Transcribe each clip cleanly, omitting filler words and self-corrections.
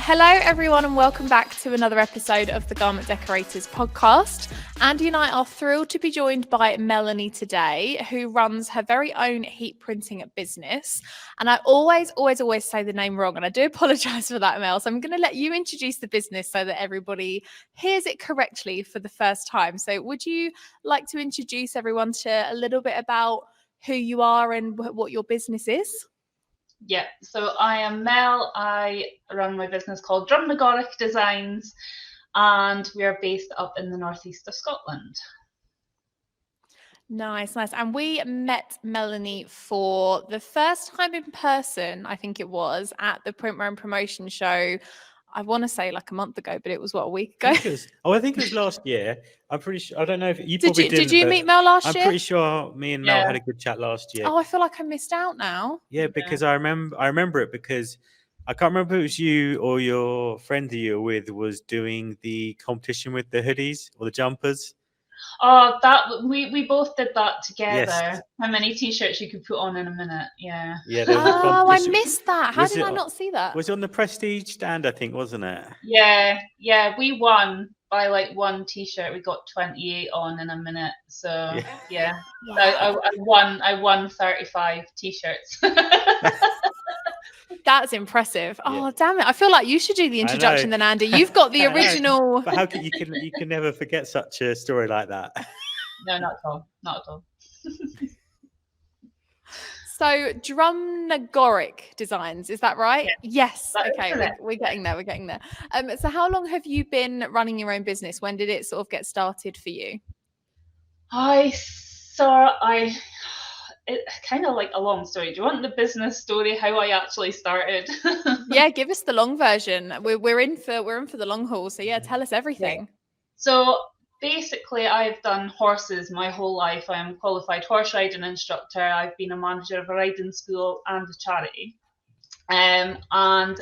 Hello, everyone, and welcome back to another episode of the Garment Decorators podcast. Andy and I are thrilled to be joined by Melanie today, who runs her very own heat printing business. And I always say the name wrong, and I do apologise for that, Mel. So I'm going to let you introduce the business so that everybody hears it correctly for the first time. So would you like to introduce everyone to a little bit about who you are and what your business is? Yeah, so I am Mel. I run my business called Drumnagorrach Designs, and we are based up in the northeast of Scotland. Nice. And we met Melanie for the first time in person, I think it was, at the Printwear and Promotion show. I want to say like a month ago, but it was a week ago? I think it was last year. I'm pretty sure. I don't know if you Did you meet Mel last year? I'm pretty sure me and Mel had a good chat last year. Oh, I feel like I missed out now. Yeah, because I remember it because I can't remember if it was you or your friend that you were with was doing the competition with the hoodies or the jumpers. Oh, that we both did that together. Yes. How many t-shirts you could put on in a minute? Yeah. Yeah. Oh, I missed that. How did I not see that? Was it on the Prestige stand? I think, wasn't it? Yeah. We won by like one t-shirt. We got 28 on in a minute. So yeah. Wow. I won 35 t-shirts. That's impressive. Oh, damn it. I feel like you should do the introduction then, Andy. You've got the original. But how can you can never forget such a story like that? No, not at all. Not at all. So Drumnagorrach Designs, is that right? Yes. Okay, we're getting there. So how long have you been running your own business? When did it sort of get started for you? It's kind of like a long story. Do you want the business story, how I actually started? Yeah, give us the long version. We're in for the long haul. So yeah, tell us everything. Yeah. So basically, I've done horses my whole life. I'm a qualified horse riding instructor. I've been a manager of a riding school and a charity. And I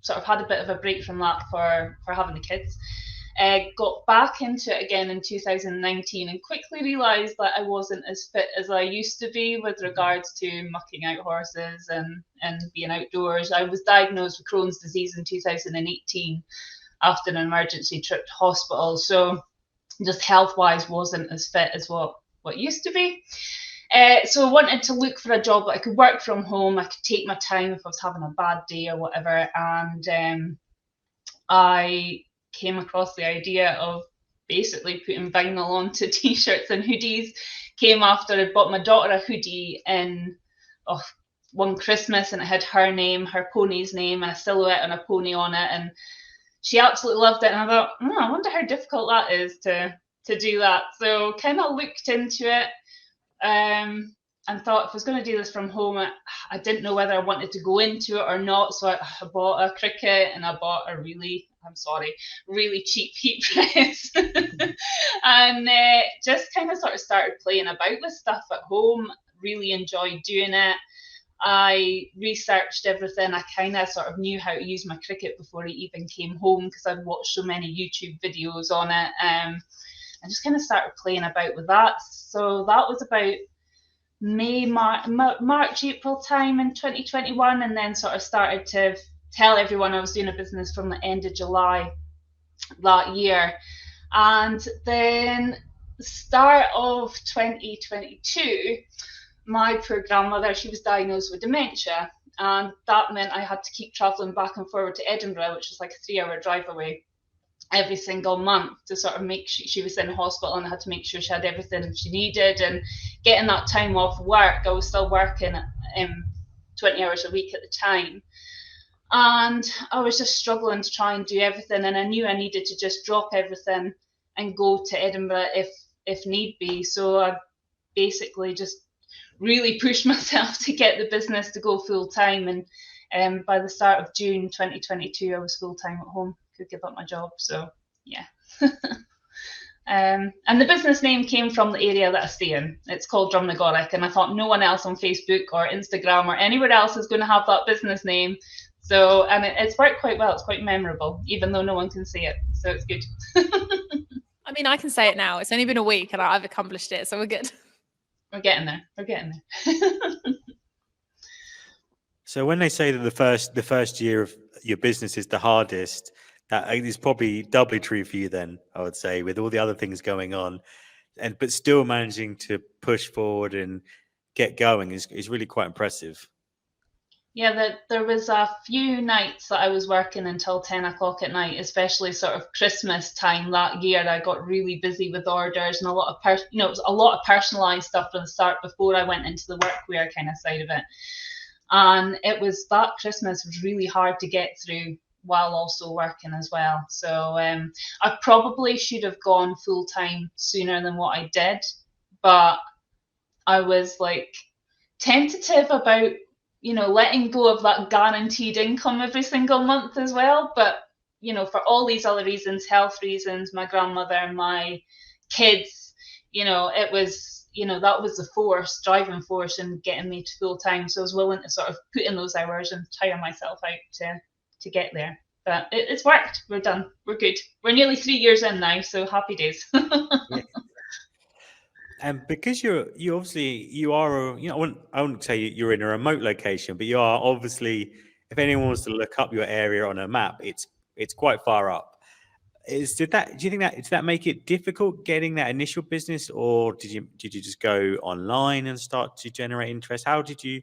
sort of had a bit of a break from that for having the kids. Got back into it again in 2019 and quickly realised that I wasn't as fit as I used to be with regards to mucking out horses and being outdoors. I was diagnosed with Crohn's disease in 2018 after an emergency trip to hospital. So just health-wise wasn't as fit as what used to be. So I wanted to look for a job that I could work from home. I could take my time if I was having a bad day or whatever. And I came across the idea of basically putting vinyl onto t-shirts and hoodies. Came after I bought my daughter a hoodie in one Christmas, and it had her name, her pony's name, and a silhouette and a pony on it, and she absolutely loved it. And I thought, I wonder how difficult that is to do that. So kind of looked into it and thought if I was going to do this from home, I didn't know whether I wanted to go into it or not. So I bought a Cricut, and I bought a really cheap heat press and just kind of sort of started playing about with stuff at home. Really enjoyed doing it. I researched everything. I kind of sort of knew how to use my Cricut before I even came home because I'd watched so many YouTube videos on it. I just kind of started playing about with that. So that was about March, April time in 2021, and then sort of started to tell everyone I was doing a business from the end of July that year. And then start of 2022, my poor grandmother, she was diagnosed with dementia, and that meant I had to keep traveling back and forward to Edinburgh, which was like a 3-hour drive away, every single month to sort of make sure she was in hospital, and I had to make sure she had everything she needed. And getting that time off work, I was still working 20 hours a week at the time, and I was just struggling to try and do everything, and I knew I needed to just drop everything and go to Edinburgh if need be. So I basically just really pushed myself to get the business to go full time, and by the start of June 2022 I was full time at home, could give up my job. So yeah. And the business name came from the area that I stay in. It's called Drumnagorrach, and I thought no one else on Facebook or Instagram or anywhere else is going to have that business name. So, and it's worked quite well. It's quite memorable, even though no one can see it. So it's good. I mean, I can say it now. It's only been a week and I've accomplished it, so we're good. We're getting there. So when they say that the first year of your business is the hardest, that is probably doubly true for you then, I would say, with all the other things going on, and but still managing to push forward and get going is really quite impressive. Yeah, there was a few nights that I was working until 10 o'clock at night, especially sort of Christmas time that year. I got really busy with orders and a lot of it was a lot of personalized stuff from the start before I went into the workwear kind of side of it. And it was that Christmas was really hard to get through while also working as well. So I probably should have gone full time sooner than what I did, but I was like tentative about letting go of that guaranteed income every single month as well. But for all these other reasons, health reasons, my grandmother, my kids, it was that was the driving force in getting me to full time. So I was willing to sort of put in those hours and tire myself out to get there. But it's worked. We're done. We're good. We're nearly 3 years in now, so happy days. Yeah. And because you obviously you are I wouldn't say you're in a remote location, but you are obviously, if anyone wants to look up your area on a map, it's quite far up. Do you think did that make it difficult getting that initial business, or did you just go online and start to generate interest? How did you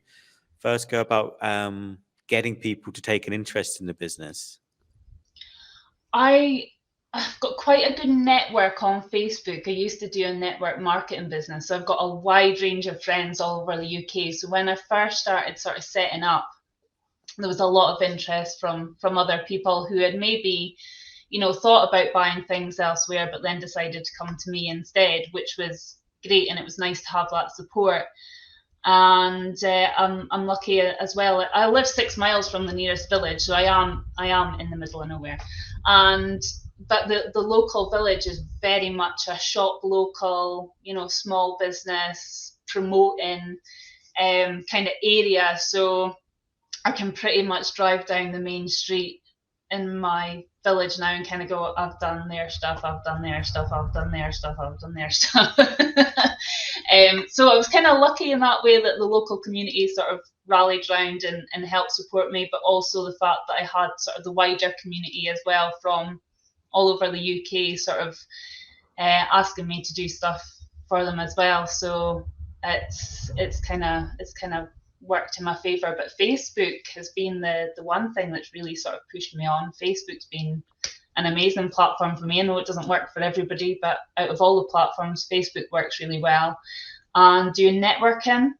first go about getting people to take an interest in the business? I've got quite a good network on Facebook. I used to do a network marketing business, so I've got a wide range of friends all over the UK. So when I first started sort of setting up, there was a lot of interest from other people who had maybe thought about buying things elsewhere, but then decided to come to me instead, which was great, and it was nice to have that support. And I'm lucky as well. I live 6 miles from the nearest village, so I am in the middle of nowhere. And but the local village is very much a shop local, small business promoting kind of area. So I can pretty much drive down the main street in my village now and kind of go, I've done their stuff, I've done their stuff, I've done their stuff, I've done their stuff. So I was kind of lucky in that way that the local community sort of rallied round and helped support me, but also the fact that I had sort of the wider community as well from all over the UK sort of asking me to do stuff for them as well. So it's kind of worked in my favor. But Facebook has been the one thing that's really sort of pushed me on. Facebook's been an amazing platform for me. I know it doesn't work for everybody, but out of all the platforms, Facebook works really well. And doing networking,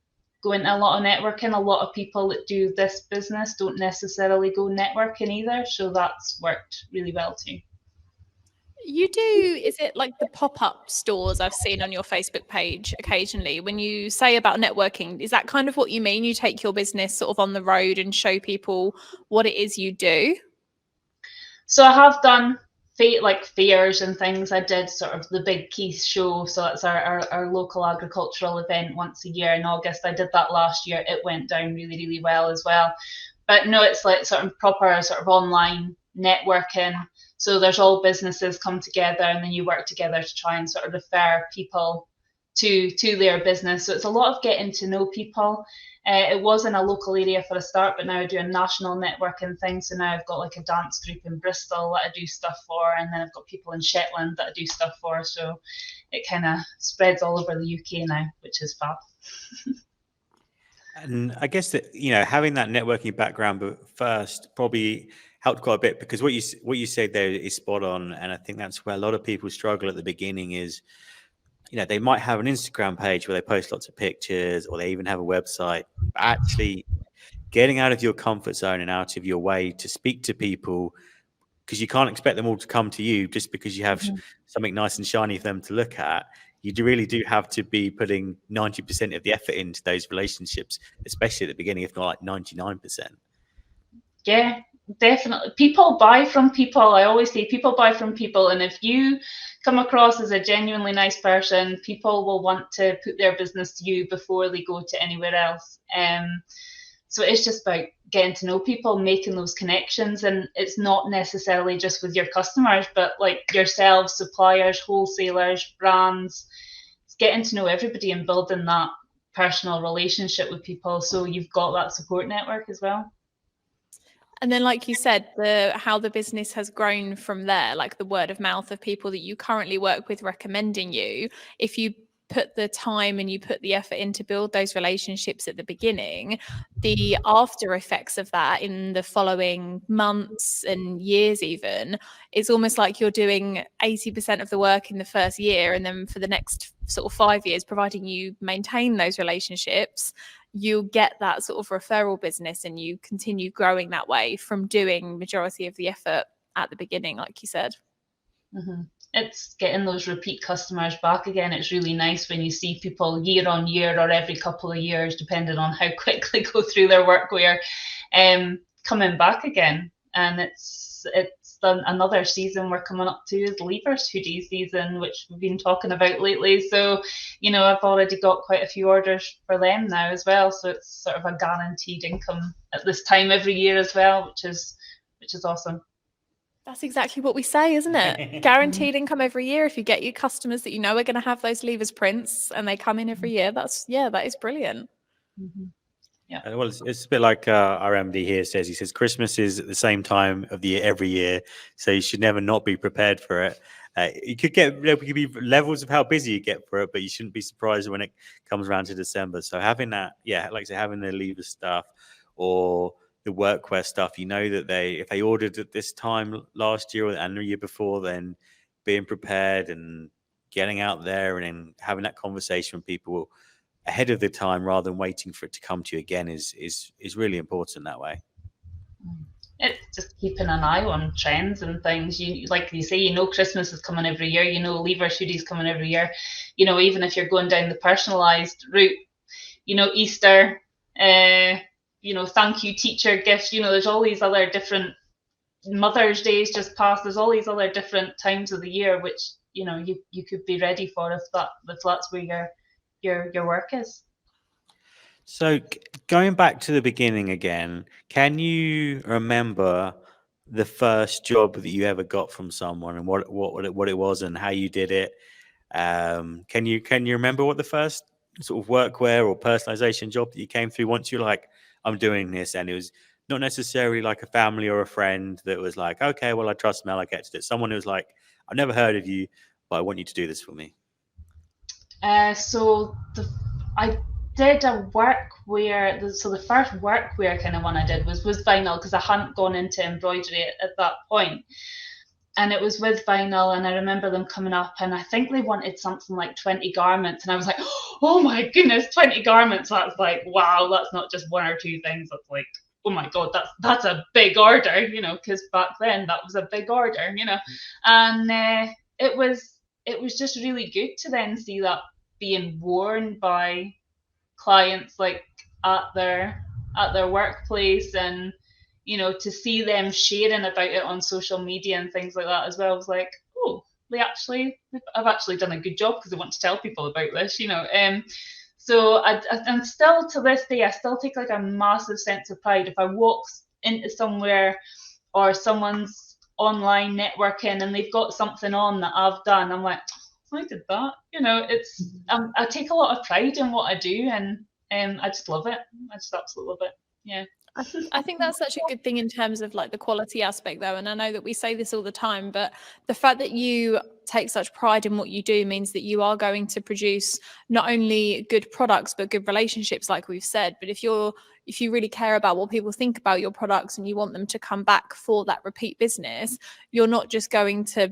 going to a lot of networking, a lot of people that do this business don't necessarily go networking either. So that's worked really well too. You do, is it like the pop-up stores I've seen on your Facebook page occasionally? When you say about networking, is that kind of what you mean? You take your business sort of on the road and show people what it is you do? So I have done like fairs and things. I did sort of the Big Keith show. So that's our local agricultural event once a year in August. I did that last year. It went down really, really well as well. But no, it's like sort of proper sort of online networking. So there's all businesses come together and then you work together to try and sort of refer people to their business. So it's a lot of getting to know people. It was in a local area for a start, but now I do a national networking thing. So now I've got like a dance group in Bristol that I do stuff for, and then I've got people in Shetland that I do stuff for. So it kind of spreads all over the UK now, which is fab. And I guess that having that networking background first probably helped quite a bit, because what you said there is spot on, and I think that's where a lot of people struggle at the beginning. Is they might have an Instagram page where they post lots of pictures, or they even have a website. But actually, getting out of your comfort zone and out of your way to speak to people, because you can't expect them all to come to you just because you have something nice and shiny for them to look at. You really do have to be putting 90% of the effort into those relationships, especially at the beginning, if not like 99%. Yeah, definitely. People buy from people. I always say people buy from people. And if you come across as a genuinely nice person, people will want to put their business to you before they go to anywhere else. So it's just about getting to know people, making those connections. And it's not necessarily just with your customers, but like yourselves, suppliers, wholesalers, brands. It's getting to know everybody and building that personal relationship with people, so you've got that support network as well. And then, like you said, how the business has grown from there, like the word of mouth of people that you currently work with recommending you. If you put the time and you put the effort in to build those relationships at the beginning, the after effects of that in the following months and years even, it's almost like you're doing 80% of the work in the first year, and then for the next sort of 5 years, providing you maintain those relationships, you get that sort of referral business and you continue growing that way from doing majority of the effort at the beginning, like you said. Mm-hmm. It's getting those repeat customers back again. It's really nice when you see people year on year or every couple of years, depending on how quick they go through their workwear, coming back again. And it's another season we're coming up to is Leavers hoodie season, which we've been talking about lately. So, I've already got quite a few orders for them now as well. So it's sort of a guaranteed income at this time every year as well, which is awesome. That's exactly what we say, isn't it? Guaranteed income every year. If you get your customers that are going to have those Leavers prints and they come in every year, that is brilliant. Mm-hmm. Yeah. Well, it's a bit like our MD here says. He says Christmas is at the same time of the year every year, so you should never not be prepared for it. There could be levels of how busy you get for it, but you shouldn't be surprised when it comes around to December. So having that, like I say, having the Leavers stuff or the workwear stuff, that if they ordered at this time last year and the year before, then being prepared and getting out there and then having that conversation with people ahead of the time rather than waiting for it to come to you again is really important that way. It's just keeping an eye on trends and things. Like you say, Christmas is coming every year. Leavers hoodies coming every year. Even if you're going down the personalized route, Easter, thank you teacher gifts. There's all these other different Mother's Days just passed. There's all these other different times of the year which you could be ready for if that's where your work is. So going back to the beginning again, can you remember the first job that you ever got from someone and what it was and how you did it? Can you remember what the first sort of workwear or personalization job that you came through once you're like, I'm doing this, and it was not necessarily like a family or a friend that was like, okay, well, I trust Mel, I get to do it. Someone who was like, I've never heard of you, but I want you to do this for me. I did a workwear. So the first workwear kind of one I did was vinyl, because I hadn't gone into embroidery at that point. And it was with vinyl, and I remember them coming up, and I think they wanted something like 20 garments, and I was like, oh my goodness, 20 garments. That's like, wow, that's not just one or two things. That's like, oh my god, that's a big order, because back then that was a big order, and it was just really good to then see that being worn by clients, like at their workplace, and to see them sharing about it on social media and things like that as well. I was like, oh, I've actually done a good job because I want to tell people about this, so and still to this day, I still take like a massive sense of pride if I walk into somewhere or someone's online networking and they've got something on that I've done. I'm like, I did that. It's I take a lot of pride in what I do, and I just love it. I just absolutely love it. Yeah. I think that's such a good thing in terms of like the quality aspect though. And I know that we say this all the time, but the fact that you take such pride in what you do means that you are going to produce not only good products, but good relationships, like we've said. But if you really care about what people think about your products and you want them to come back for that repeat business, you're not just going to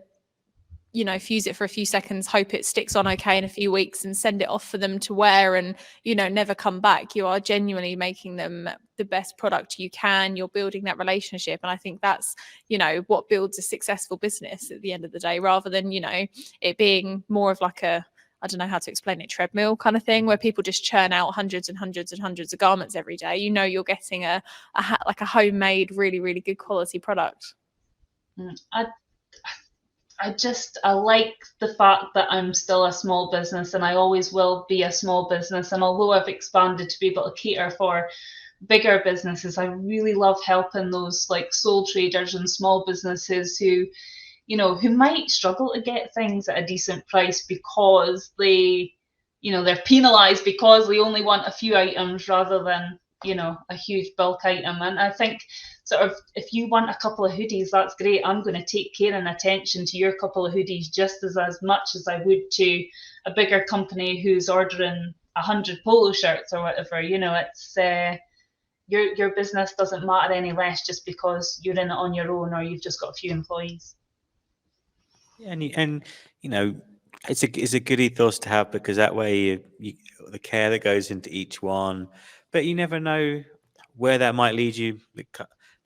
fuse it for a few seconds, hope it sticks on okay in a few weeks and send it off for them to wear and, never come back. You are genuinely making them the best product you can. You're building that relationship. And I think that's, what builds a successful business at the end of the day, rather than, it being more of like I don't know how to explain it, treadmill kind of thing, where people just churn out hundreds and hundreds and hundreds of garments every day. You're getting a homemade, really, really good quality product. I like the fact that I'm still a small business, and I always will be a small business. And although I've expanded to be able to cater for bigger businesses, I really love helping those like sole traders and small businesses who might struggle to get things at a decent price because they they're penalized because they only want a few items rather than, a huge bulk item. And I think sort of, if you want a couple of hoodies, that's great. I'm going to take care and attention to your couple of hoodies just as much as I would to a bigger company who's ordering 100 polo shirts or whatever. It's your business doesn't matter any less just because you're in it on your own or you've just got a few employees. Yeah, and it's a good ethos to have, because that way the care that goes into each one, but you never know where that might lead you. The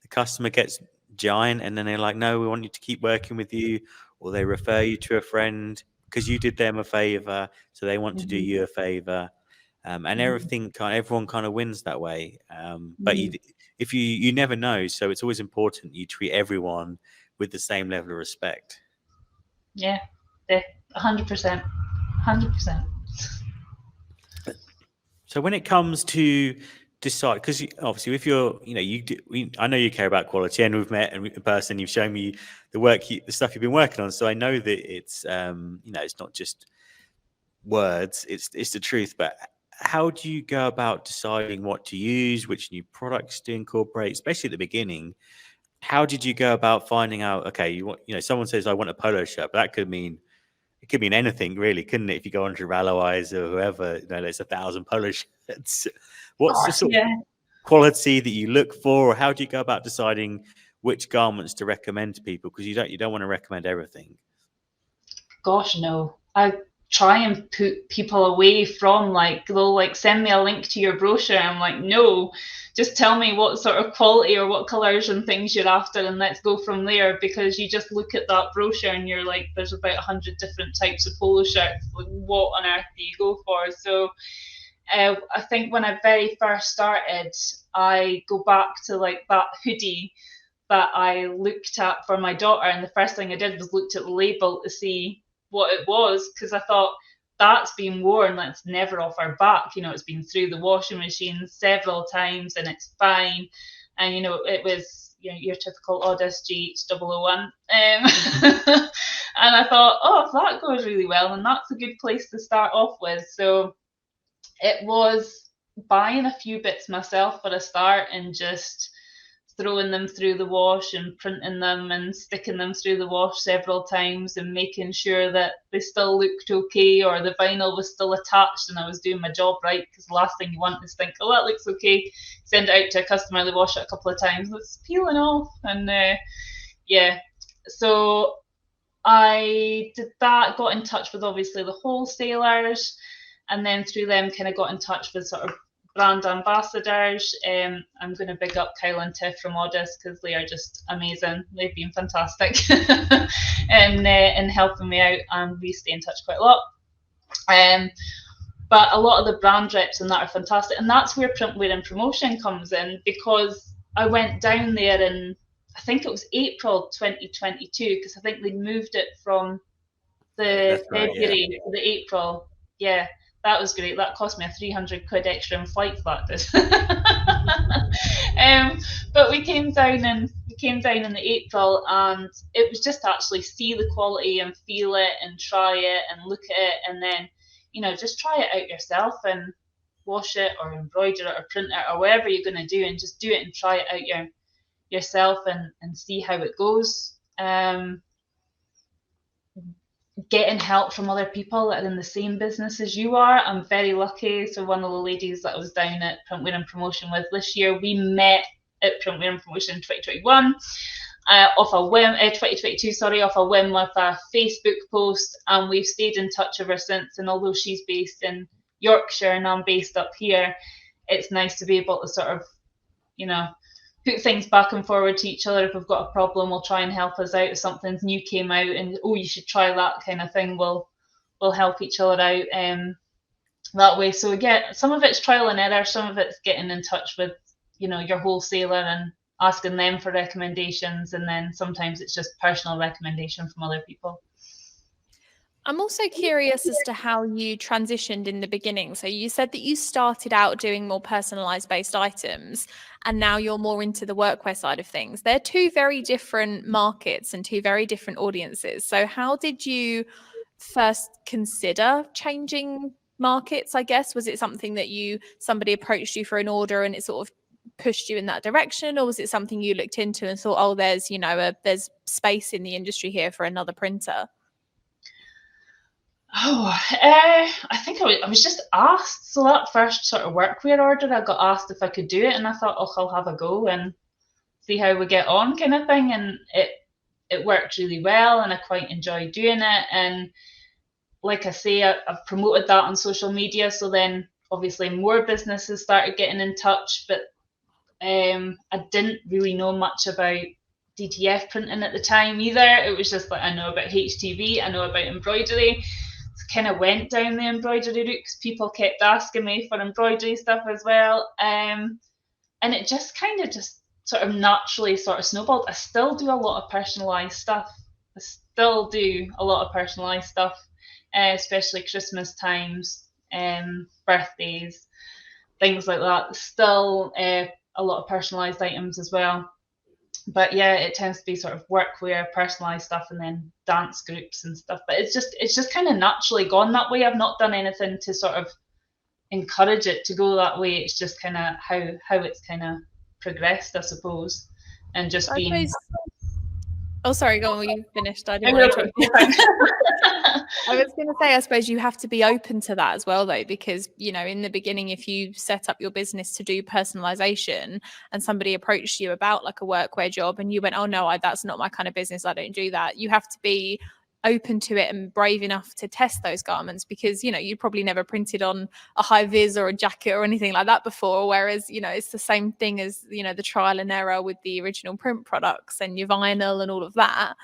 customer gets giant, and then they're like, no, we want you to keep working with you, or they refer you to a friend because you did them a favor, so they want to do you a favor, and everyone kind of wins that way. But if you never know, so it's always important you treat everyone with the same level of respect. Yeah, 100%. 100%. So when it comes to decide, because obviously if you're, I know you care about quality, and we've met in person, you've shown me the stuff you've been working on. So I know that it's, it's not just words, it's the truth. But how do you go about deciding what to use, which new products to incorporate, especially at the beginning? How did you go about finding out, okay, someone says, I want a polo shirt, but that could mean anything, really, couldn't it? If you go on to Ralloise or whoever, there's 1,000 polo shirts. What's the sort of quality that you look for, or how do you go about deciding which garments to recommend to people? Because you don't want to recommend everything. Gosh, no. I try and put people away from, they'll send me a link to your brochure. I'm like, no, just tell me what sort of quality or what colors and things you're after, and let's go from there. Because you just look at that brochure and you're like, there's about 100 different types of polo shirts. Like, what on earth do you go for? So I think when I very first started, I go back to that hoodie that I looked at for my daughter, and the first thing I did was looked at the label to see what it was, because I thought, that's been worn, that's never off our back. It's been through the washing machine several times and it's fine. And it was your typical Otis GH001. And I thought, oh, if that goes really well, then that's a good place to start off with. So it was buying a few bits myself for a start, and just throwing them through the wash and printing them and sticking them through the wash several times and making sure that they still looked okay, or the vinyl was still attached and I was doing my job right. Because the last thing you want is think, oh, that looks okay, send it out to a customer, they wash it a couple of times, it's peeling off. And so I did that, got in touch with obviously the wholesalers, and then through them kind of got in touch with sort of brand ambassadors. I'm going to big up Kyle and Tiff from Otis, because they are just amazing. They've been fantastic in helping me out, and we stay in touch quite a lot. But a lot of the brand reps and that are fantastic, and that's where Printwear and Promotion comes in, because I went down there in, I think it was April 2022, because I think they moved it from the February to the April. Yeah, that was great. That cost me a 300 quid extra in flights, that did. But we came down in the April, and it was just to actually see the quality and feel it and try it and look at it, and then just try it out yourself and wash it or embroider it or print it or whatever you're going to do, and just do it and try it out yourself and see how it goes. Getting help from other people that are in the same business as you are. I'm very lucky. So one of the ladies that I was down at Printwear and Promotion with this year, we met at Printwear and Promotion in 2021 off a whim, 2022, sorry, off a whim with a Facebook post, and we've stayed in touch ever since. And although she's based in Yorkshire and I'm based up here, it's nice to be able to sort of, put things back and forward to each other. If we've got a problem, we'll try and help us out. If something's new came out and, oh, you should try that kind of thing, we'll help each other out that way. So again, some of it's trial and error, some of it's getting in touch with, your wholesaler and asking them for recommendations, and then sometimes it's just personal recommendation from other people. I'm also curious as to how you transitioned in the beginning. So you said that you started out doing more personalized based items, and now you're more into the workwear side of things. They're two very different markets and two very different audiences. So how did you first consider changing markets, I guess? Was it something that somebody approached you for an order and it sort of pushed you in that direction, or was it something you looked into and thought, oh, there's there's space in the industry here for another printer? Oh, I think I was just asked. So that first sort of workwear order, I got asked if I could do it, and I thought, oh, I'll have a go and see how we get on, kind of thing. And it worked really well, and I quite enjoyed doing it. And like I say, I've promoted that on social media, so then obviously more businesses started getting in touch. But I didn't really know much about DTF printing at the time either. It was just like, I know about HTV, I know about embroidery. Kind of went down the embroidery route because people kept asking me for embroidery stuff as well, and it just kind of just sort of naturally sort of snowballed. I still do a lot of personalised stuff. I still do a lot of personalised stuff, especially Christmas times, birthdays, things like that. Still a lot of personalised items as well. But yeah, it tends to be sort of workwear, personalised stuff, and then dance groups and stuff. But it's just kind of naturally gone that way. I've not done anything to sort of encourage it to go that way. It's just kind of how it's kind of progressed, I suppose, and just being. Oh, sorry, go on. You finished. I didn't want to I was going to say, I suppose you have to be open to that as well, though, because, in the beginning, if you set up your business to do personalization and somebody approached you about like a workwear job and you went, oh, no, that's not my kind of business, I don't do that. You have to be open to it and brave enough to test those garments, because you probably never printed on a high vis or a jacket or anything like that before, whereas it's the same thing as the trial and error with the original print products and your vinyl and all of that.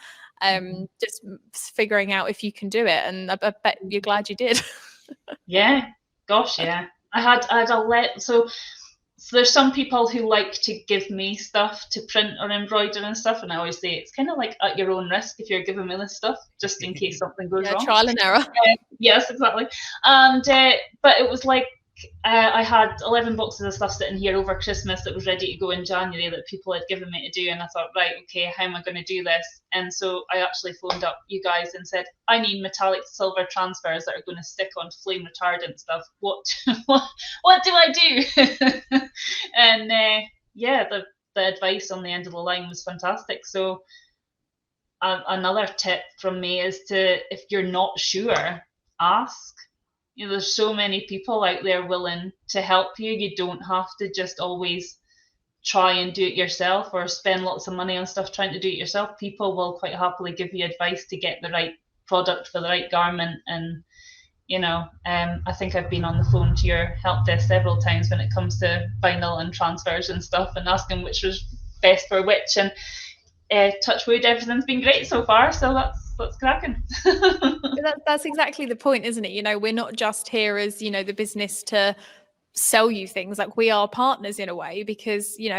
Just figuring out if you can do it, and I bet you're glad you did. Yeah, gosh, yeah. I had a so there's some people who like to give me stuff to print or embroider and stuff, and I always say it's kind of like at your own risk if you're giving me this stuff, just in case something goes wrong. Trial and error. Yes, exactly. And but it was like I had 11 boxes of stuff sitting here over Christmas that was ready to go in January that people had given me to do, and I thought, right, okay, how am I going to do this? And so I actually phoned up you guys and said, I need metallic silver transfers that are going to stick on flame retardant stuff. What do I do? And yeah, the advice on the end of the line was fantastic. So another tip from me is if you're not sure, ask. There's so many people out there willing to help you. You don't have to just always try and do it yourself or spend lots of money on stuff trying to do it yourself. People will quite happily give you advice to get the right product for the right garment. And I think I've been on the phone to your help desk several times when it comes to vinyl and transfers and stuff, and asking which was best for which. And touch wood, everything's been great so far, so that's cracking. That's exactly the point, isn't it? We're not just here as the business to sell you things. Like, we are partners in a way, because we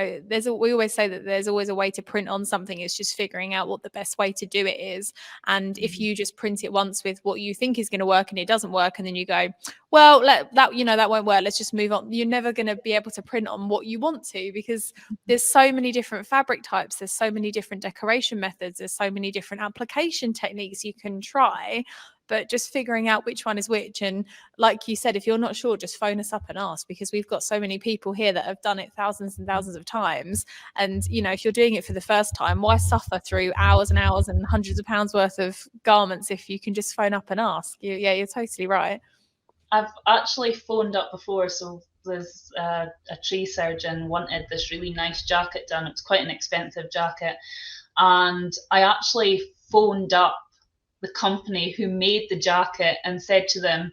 always say that there's always a way to print on something. It's just figuring out what the best way to do it is. And if you just print it once with what you think is going to work and it doesn't work, and then you go, well, that won't work, let's just move on, you're never going to be able to print on what you want to, because there's so many different fabric types, there's so many different decoration methods, there's so many different application techniques you can try. But just figuring out which one is which. And like you said, if you're not sure, just phone us up and ask, because we've got so many people here that have done it thousands and thousands of times. And, if you're doing it for the first time, why suffer through hours and hours and hundreds of pounds worth of garments if you can just phone up and ask? You're totally right. I've actually phoned up before. So there's a tree surgeon wanted this really nice jacket done. It's quite an expensive jacket. And I actually phoned up the company who made the jacket and said to them,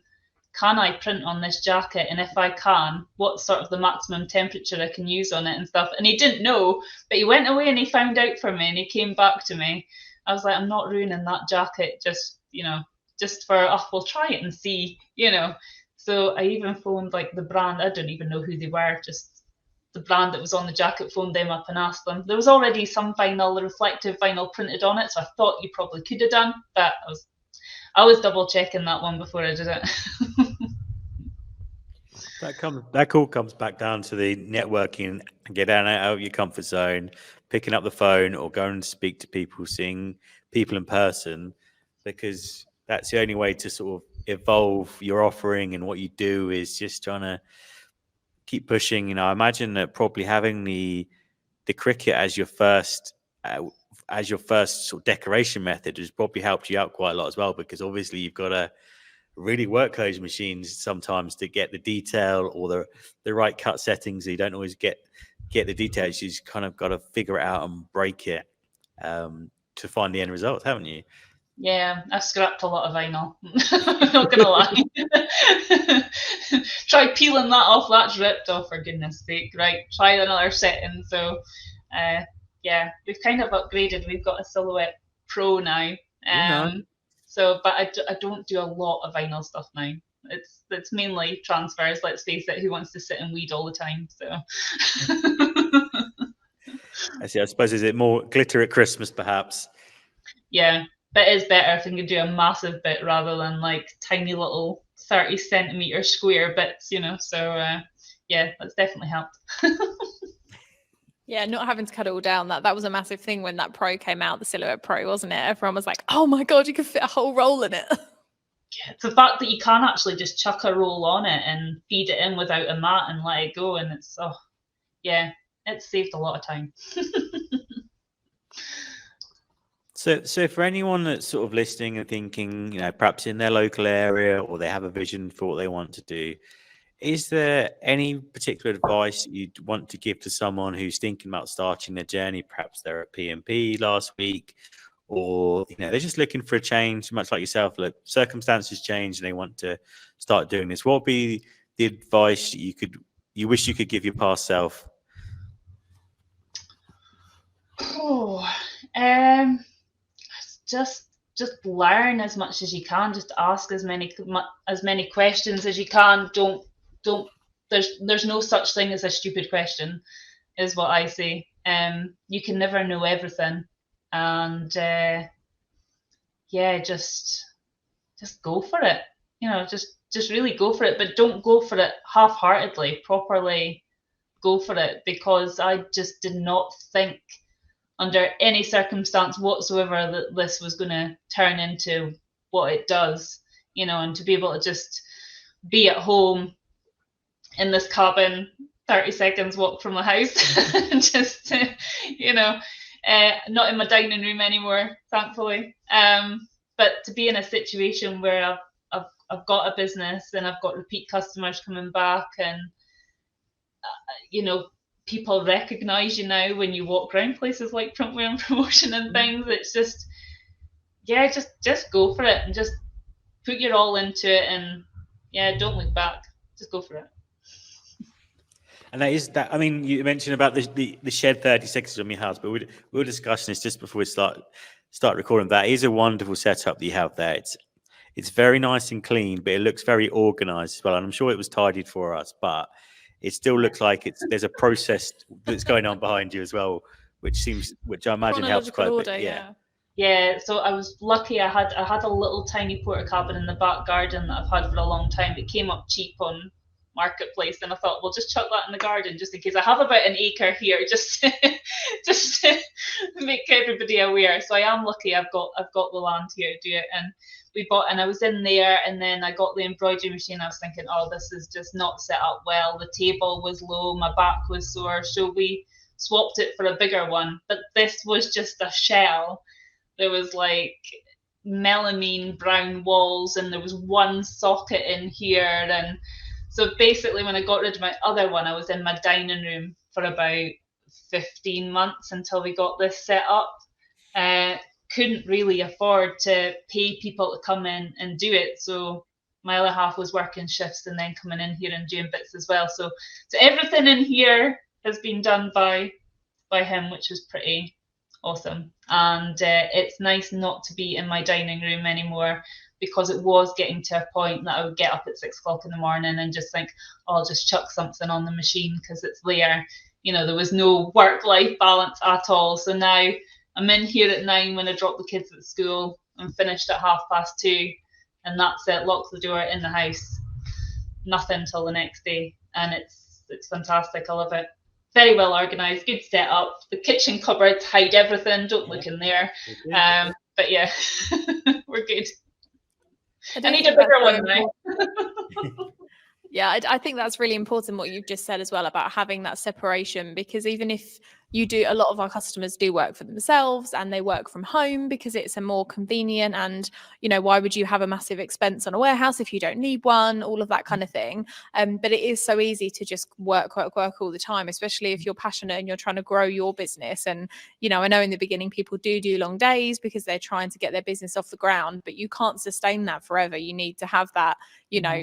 can I print on this jacket? And if I can, what's sort of the maximum temperature I can use on it and stuff? And he didn't know, but he went away and he found out for me and he came back to me. I was like, I'm not ruining that jacket just for, we'll try it and see, So I even phoned like the brand, I don't even know who they were, just the brand that was on the jacket, phoned them up and asked them. There was already some vinyl, reflective vinyl printed on it, so I thought you probably could have done, but I was double checking that one before I did it. That all comes back down to the networking and get out of your comfort zone, picking up the phone or going and speak to people, seeing people in person, because that's the only way to sort of evolve your offering and what you do is just trying to keep pushing. I imagine that probably having the Cricut as your first sort of decoration method has probably helped you out quite a lot as well, because obviously you've got to really work those machines sometimes to get the detail or the right cut settings. So you don't always get the details. You just kind of got to figure it out and break it to find the end result, haven't you? Yeah, I've scrapped a lot of vinyl. I'm not gonna lie. Try peeling that off. That's ripped off, for goodness sake. Right, try another setting. So, yeah, we've kind of upgraded. We've got a Silhouette Pro now. So, but I don't do a lot of vinyl stuff now. It's mainly transfers. Let's face it. Who wants to sit and weed all the time? So. I see. I suppose, is it more glitter at Christmas, perhaps? Yeah. But it's better if you can do a massive bit rather than like tiny little 30-centimeter square bits, So yeah, that's definitely helped. Yeah, not having to cut it all down. That was a massive thing when that Pro came out, the Silhouette Pro, wasn't it? Everyone was like, "Oh my god, you can fit a whole roll in it." Yeah, it's the fact that you can actually just chuck a roll on it and feed it in without a mat and let it go, and it's yeah, it's saved a lot of time. So for anyone that's sort of listening and thinking, perhaps in their local area, or they have a vision for what they want to do, is there any particular advice you'd want to give to someone who's thinking about starting their journey? Perhaps they're at PMP last week, or they're just looking for a change, much like yourself. Look, circumstances change and they want to start doing this. What would be the advice you wish you could give your past self? Just learn as much as you can. Just ask as many questions as you can. Don't. There's no such thing as a stupid question, is what I say. You can never know everything, and yeah, just go for it. Just really go for it, but don't go for it half-heartedly. Properly go for it, because I just did not think under any circumstance whatsoever that this was going to turn into what it does, and to be able to just be at home in this cabin 30 seconds walk from the house, just, not in my dining room anymore, thankfully. But to be in a situation where I've got a business and I've got repeat customers coming back, and, people recognize you now when you walk around places like Printwear and Promotion and things. It's just, yeah, just go for it and just put your all into it, and yeah, don't look back. Just go for it. And that is that. I mean, you mentioned about the shed 30 seconds from your house, but we were discussing this just before we start recording. That is a wonderful setup that you have there. It's very nice and clean, but it looks very organized as well. And I'm sure it was tidied for us, but it still looks like there's a process that's going on behind you as well, which I imagine helps quite a bit. Yeah, so I was lucky. I had a little tiny porta cabin in the back garden that I've had for a long time. It came up cheap on Marketplace, and I thought, well, just chuck that in the garden just in case. I have about an acre here, just to make everybody aware. So I am lucky. I've got the land here to do it, and we bought. And I was in there, and then I got the embroidery machine. I was thinking, oh, this is just not set up well. The table was low, my back was sore, so we swapped it for a bigger one. But this was just a shell. There was like melamine brown walls, and there was one socket in here, and so basically when I got rid of my other one, I was in my dining room for about 15 months until we got this set up. Couldn't really afford to pay people to come in and do it, so my other half was working shifts and then coming in here and doing bits as well. So everything in here has been done by him, which was pretty awesome. And it's nice not to be in my dining room anymore, because it was getting to a point that I would get up at 6 o'clock in the morning and just think, oh, I'll just chuck something on the machine because it's there. There was no work-life balance at all. So now I'm in here at 9 when I drop the kids at school. I'm finished at 2:30, and that's it. Lock the door, in the house. Nothing till the next day, and it's fantastic. I love it. Very well organised, good setup. The kitchen cupboards hide everything. Don't look in there. But yeah, we're good. I do need a think that's bigger so one now. important. Yeah, I think that's really important what you've just said as well about having that separation, because even if you do, a lot of our customers do work for themselves and they work from home because it's a more convenient, and why would you have a massive expense on a warehouse if you don't need one, all of that kind of thing. But it is so easy to just work all the time, especially if you're passionate and you're trying to grow your business. And I know in the beginning people do long days because they're trying to get their business off the ground, but you can't sustain that forever. You need to have that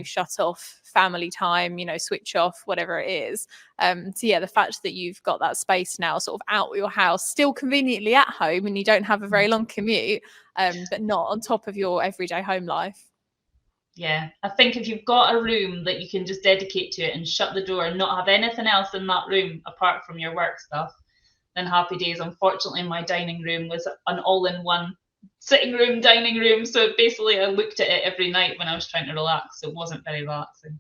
shut off family time, switch off, whatever it is. So yeah, the fact that you've got that space now sort of out your house, still conveniently at home, and you don't have a very long commute, but not on top of your everyday home life. Yeah, I think if you've got a room that you can just dedicate to it and shut the door and not have anything else in that room apart from your work stuff, then happy days. Unfortunately, my dining room was an all-in-one sitting room, dining room. So basically I looked at it every night when I was trying to relax. So it wasn't very relaxing.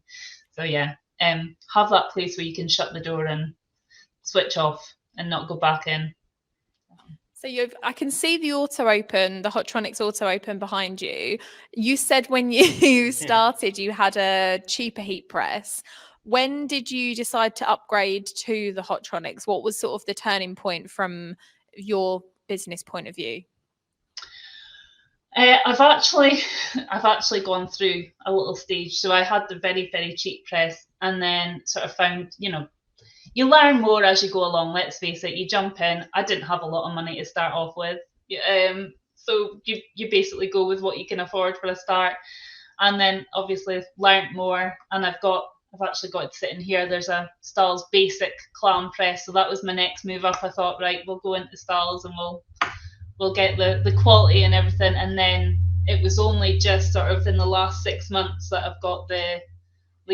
So yeah, have that place where you can shut the door and switch off and not go back in. So I can see the Hotronics auto open behind you. You said when you started, you had a cheaper heat press. When did you decide to upgrade to the Hotronics? What was sort of the turning point from your business point of view? I've actually gone through a little stage. So I had the very, very cheap press, and then sort of found, you learn more as you go along. Let's face it, you jump in. I didn't have a lot of money to start off with, so you basically go with what you can afford for a start, and then obviously learned more. And I've actually got it sitting here. There's a Stahl's basic clam press, so that was my next move up. I thought, right, we'll go into Stahl's and we'll get the quality and everything. And then it was only just sort of in the last 6 months that I've got the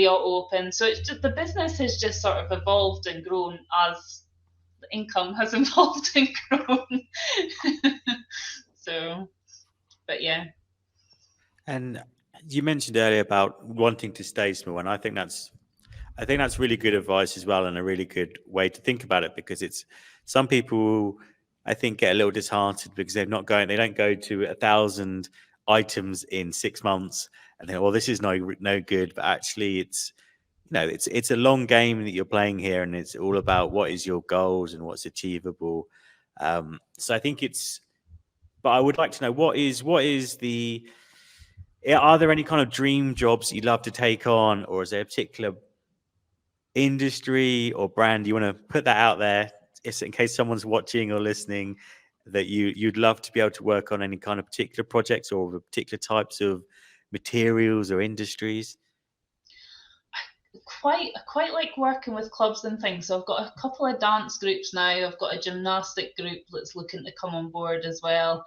auto open. So it's just, the business has just sort of evolved and grown as the income has evolved and grown. So, but yeah. And you mentioned earlier about wanting to stay small, and I think that's really good advice as well, and a really good way to think about it, because it's some people I think get a little disheartened because they don't go to 1,000 items in 6 months and think, well, this is no good. But actually, it's a long game that you're playing here, and it's all about what is your goals and what's achievable. So I think but I would like to know what is are there any kind of dream jobs you'd love to take on, or is there a particular industry or brand you want to put that out there, in case someone's watching or listening, that you'd love to be able to work on any kind of particular projects or particular types of materials or industries? Quite like working with clubs and things. So I've got a couple of dance groups now. I've got a gymnastic group that's looking to come on board as well.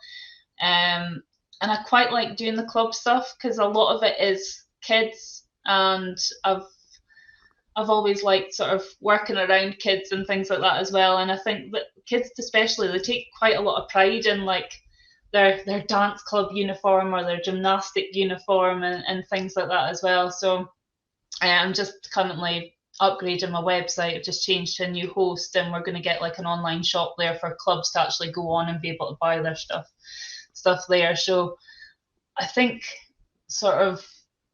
And I quite like doing the club stuff because a lot of it is kids, and I've always liked sort of working around kids and things like that as well. And I think that kids especially, they take quite a lot of pride in like their dance club uniform or their gymnastic uniform and things like that as well. So I'm just currently upgrading my website. I've just changed to a new host, and we're going to get like an online shop there for clubs to actually go on and be able to buy their stuff there. So I think sort of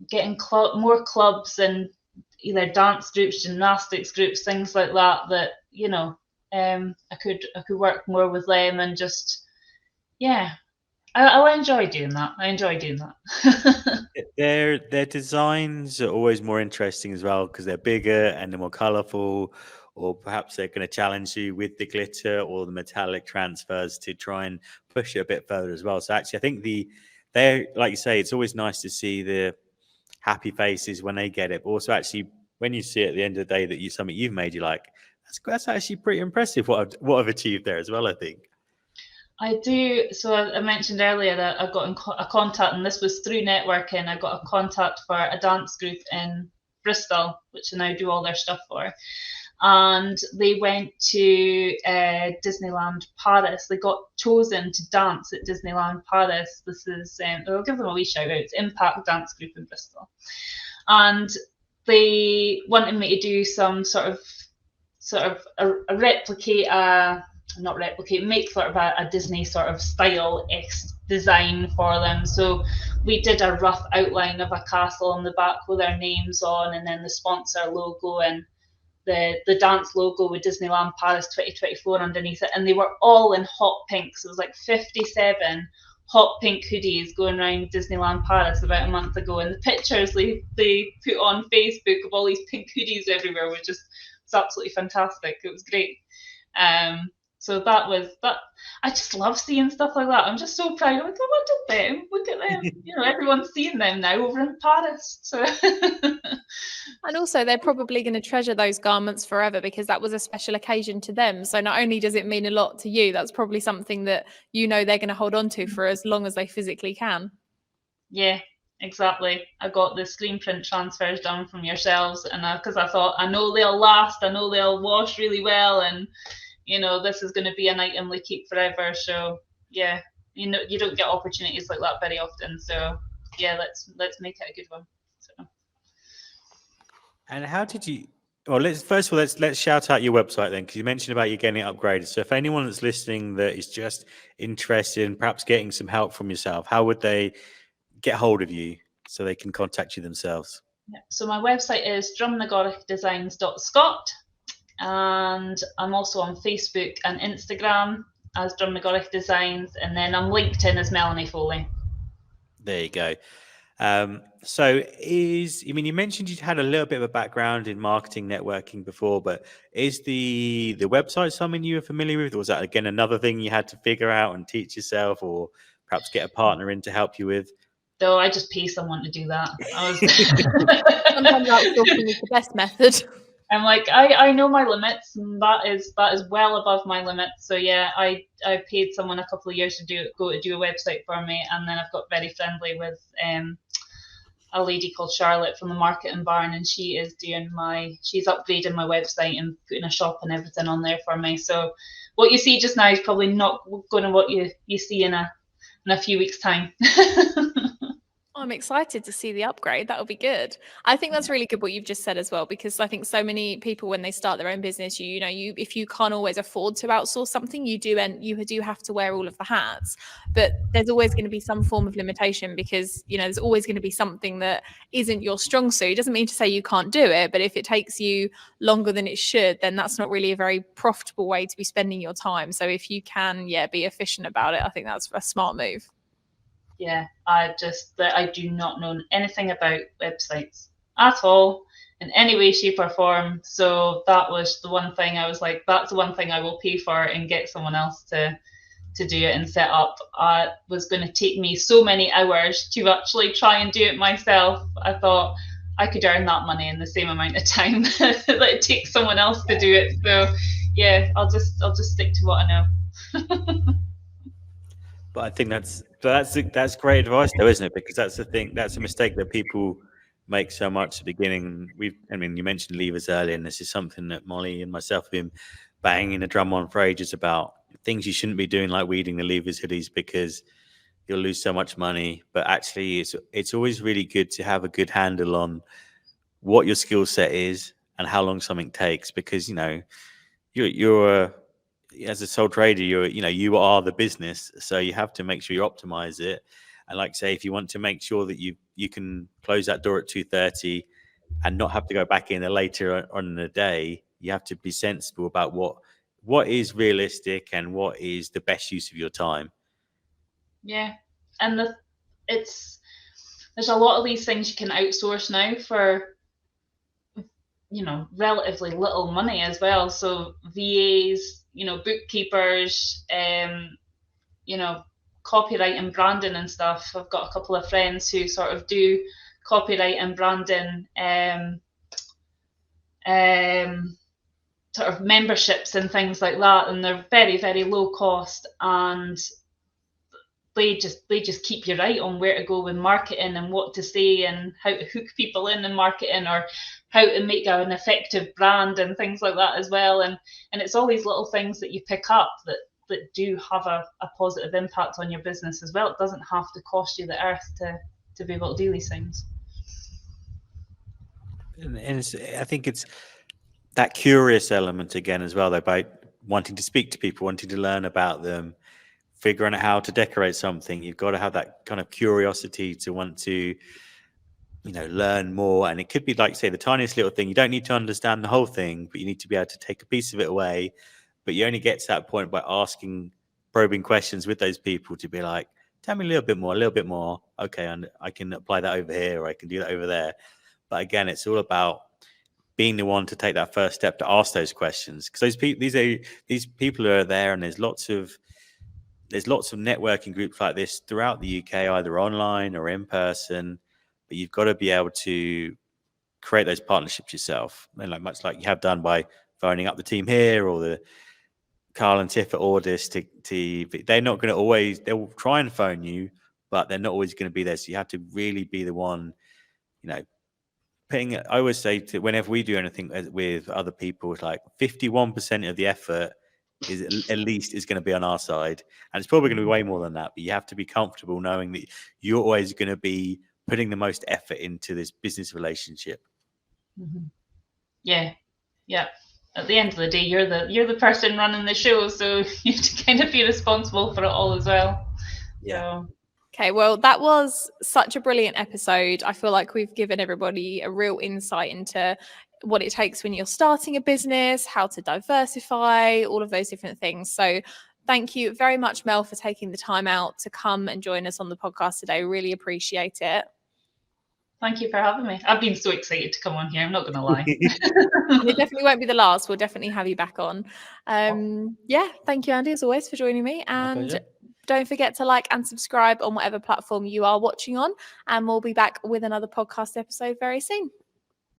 getting more clubs and either dance groups, gymnastics groups, things like that, I could work more with them, and just, yeah, I enjoy doing that. Their designs are always more interesting as well because they're bigger and they're more colorful, or perhaps they're going to challenge you with the glitter or the metallic transfers to try and push it a bit further as well. So actually, I think they're, like you say, it's always nice to see the happy faces when they get it, but also actually when you see at the end of the day that something you've made, you're like, that's actually pretty impressive what I've achieved there as well, I think. I do. So I mentioned earlier that I got a contact, and this was through networking. I got a contact for a dance group in Bristol, which I now do all their stuff for. And they went to Disneyland Paris. They got chosen to dance at Disneyland Paris. This is, I'll give them a wee shout out. It's Impact Dance Group in Bristol. And they wanted me to do some sort of replicate not replicate, make sort of a Disney sort of style-esque design for them. So we did a rough outline of a castle on the back with our names on, and then the sponsor logo and the dance logo with Disneyland Paris 2024 underneath it, and they were all in hot pink. So it was like 57 hot pink hoodies going around Disneyland Paris about a month ago, and the pictures they put on Facebook of all these pink hoodies everywhere was absolutely fantastic. It was great. So that was that. I just love seeing stuff like that. I'm just so proud. I'm like, oh, look at them, look at them. You know, everyone's seeing them now over in Paris. So. And also, they're probably going to treasure those garments forever because that was a special occasion to them. So not only does it mean a lot to you, that's probably something that you know they're going to hold on to for as long as they physically can. Yeah, exactly. I got the screen print transfers done from yourselves, and because I thought, I know they'll last, I know they'll wash really well, and you know this is going to be an item we keep forever. So yeah, you know you don't get opportunities like that very often. So yeah, let's make it a good one. So. And how did you? Well, let's shout out your website then, because you mentioned about you getting it upgraded. So if anyone that's listening that is just interested in perhaps getting some help from yourself, how would they get hold of you so they can contact you themselves? Yeah. So my website is drumnagorrachdesigns.scot, and I'm also on Facebook and Instagram as Drumnagorrach Designs, and then I'm LinkedIn as Melanie Foley. There you go. So you mentioned you'd had a little bit of a background in marketing networking before, but is the website something you were familiar with, or was that again another thing you had to figure out and teach yourself, or perhaps get a partner in to help you with? So I just pay someone to do that. Sometimes outsourcing is the best method. I'm like, I know my limits, and that is well above my limits. So yeah, I paid someone a couple of years to go to do a website for me, and then I've got very friendly with a lady called Charlotte from the Marketing Barn, and she's upgrading my website and putting a shop and everything on there for me. So what you see just now is probably not going to what you see in a few weeks' time. I'm excited to see the upgrade. That'll be good. I think that's really good what you've just said as well, because I think so many people when they start their own business, you know, if you can't always afford to outsource something, you do have to wear all of the hats. But there's always going to be some form of limitation because, you know, there's always going to be something that isn't your strong suit. It doesn't mean to say you can't do it, but if it takes you longer than it should, then that's not really a very profitable way to be spending your time. So if you can, be efficient about it, I think that's a smart move. Yeah, I do not know anything about websites at all in any way, shape, or form. So that was the one thing I was like, that's the one thing I will pay for and get someone else to do it and set up. It was going to take me so many hours to actually try and do it myself. I thought I could earn that money in the same amount of time that it takes someone else to do it. So yeah, I'll just stick to what I know. But I think that's great advice, though, isn't it? Because that's the thing. That's a mistake that people make so much at the beginning. You mentioned levers earlier, and this is something that Molly and myself have been banging the drum on for ages about. Things you shouldn't be doing, like weeding the levers hoodies, because you'll lose so much money. But actually, it's always really good to have a good handle on what your skill set is and how long something takes, because you're as a sole trader, you are the business, so you have to make sure you optimize it. And like say, if you want to make sure that you can close that door at 2:30 and not have to go back in later on in the day, you have to be sensible about what is realistic and what is the best use of your time. Yeah, and there's a lot of these things you can outsource now for relatively little money as well. So VAs, bookkeepers, copyright and branding and stuff. I've got a couple of friends who sort of do copyright and branding sort of memberships and things like that, and they're very, very low cost, and they just keep you right on where to go with marketing and what to say and how to hook people in marketing, or how to make an effective brand and things like that as well. And it's all these little things that you pick up that do have a positive impact on your business as well. It doesn't have to cost you the earth to be able to do these things. And I think it's that curious element again as well, though, by wanting to speak to people, wanting to learn about them, figuring out how to decorate something. You've got to have that kind of curiosity to want to, learn more. And it could be, like, say, the tiniest little thing. You don't need to understand the whole thing, but you need to be able to take a piece of it away. But you only get to that point by asking probing questions with those people to be like, tell me a little bit more. Okay, and I can apply that over here, or I can do that over there. But again, it's all about being the one to take that first step to ask those questions, because these people are there, and there's lots of networking groups like this throughout the UK, either online or in person. But you've got to be able to create those partnerships yourself, and much like you have done by phoning up the team here or the Carl and Tiff at Audis. They're not going to always. They'll try and phone you, but they're not always going to be there. So you have to really be the one, I always say to whenever we do anything with other people, it's like 51% of the effort is at least is going to be on our side, and it's probably going to be way more than that. But you have to be comfortable knowing that you're always going to be putting the most effort into this business relationship. Mm-hmm. Yeah. At the end of the day, you're the person running the show, so you have to kind of be responsible for it all as well. Yeah. So. Okay, well, that was such a brilliant episode. I feel like we've given everybody a real insight into what it takes when you're starting a business, how to diversify, all of those different things. So thank you very much, Mel, for taking the time out to come and join us on the podcast today. Really appreciate it. Thank you for having me. I've been so excited to come on here. I'm not going to lie. And it definitely won't be the last. We'll definitely have you back on. Yeah, thank you, Andy, as always, for joining me. And don't forget to like and subscribe on whatever platform you are watching on. And we'll be back with another podcast episode very soon.